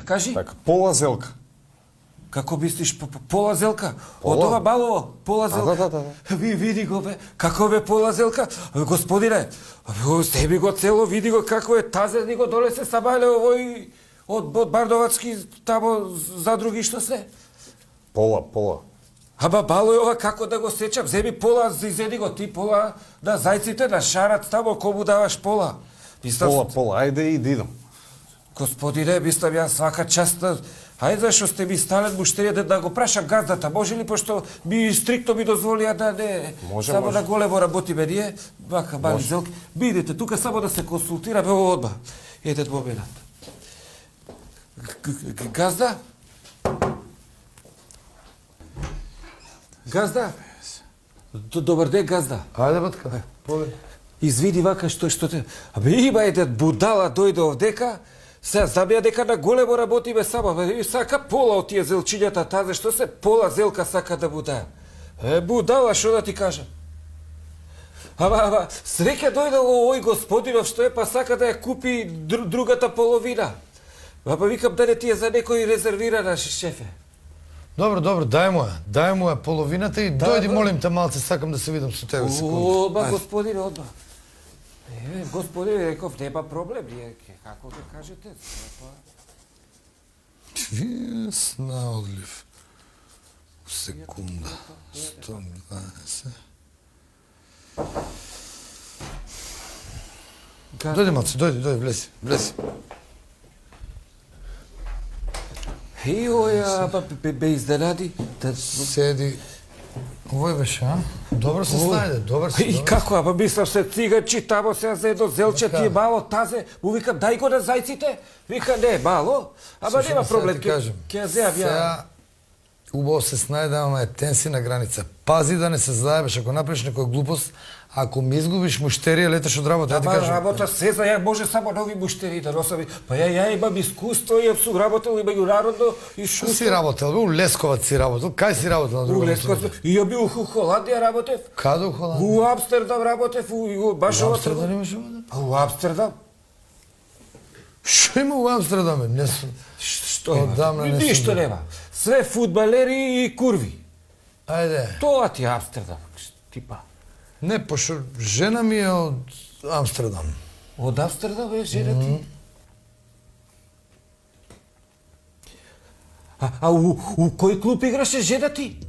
Кажи. Така, пола зелка. Како мислиш, пола зелка? Пола? Од ова балово, пола зелка? Да. Види го, бе. Како бе пола зелка? Господине, себе го цело, види го како е тазе, ни го доле се сабале овој од Бардовацки тамо за други што се. Пола. Аба бало е ова како да го сечам, земи пола, изеди го ти пола на зајците, на шарат тамо, кому даваш пола? Пола, ајде и да идам. Господине, мислам ја свака част на... Ајде зашо сте ми стален муштерија да го прашам газдата, може ли, пошто ми стриктно ми дозволија да не... Може, само може. на големо работиме ние, вака мали зелки. Бидете, тука само да се консултираме одма. Еден момент. Газда? Газда? Добар ден, газда. Ајде, батка, повели. Извини вака што те... Абе има еден будала дојде овдека, сега знам ја дека на големо работиме само, и сака пола од тие зелчињата тазе, што се пола зелка сака да му даја. Будала, што да ти кажам? Ама, среќа дојде овој господинов што е, па сака да ја купи другата половина. Ама викам да не ти е за некој резервирана, шефе. Добро, дај му ја половината и дојди, молим те малце, сакам да се видам со тебе секунда. Одма, господине, одма. Господине, реков, нема проблем, ние, како да кажете, Вие сна одлив. Секунда. 120. Дојди, малце, дојди, влези. Иоја, бе изненади. Седи. Овој беше, а? Добро се снајде, добро се. И како, ама мислам се циганчи тамо сега за едно зелче, ти е мало тазе, му викам дај го на зајците, вика не, мало, ама нема проблем, ќе зеам ја. Сега убаво се снајде, ама е тенси на граница. Пази да не се заебеш, ако направиш некоја глупост, ако ми изгубиш муштерија, леташ од работа, ја ти Ама кажам. работа се за ја може само нови муштери да носам. Па ја имам искуство, ја сум работел и меѓународно Што искуство. си работел? У Лесковац си работел? Кај си работел на У друго? Лесковац, и ја бил у Холандија работев, Каде у Холандија? у Амстердам работев, баш У ова Амстердам имаш работа? А у Амстердам? Што има у Амстердам? Не сум. Што има? Одамна не сум Ништо бил. нема. Све фудбалери и курви. Ајде. Тоа ти е Амстердам, типа. Не, пошто жена ми е од Амстердам. Од Амстердам е жена ти? А у кој клуб играше жена ти?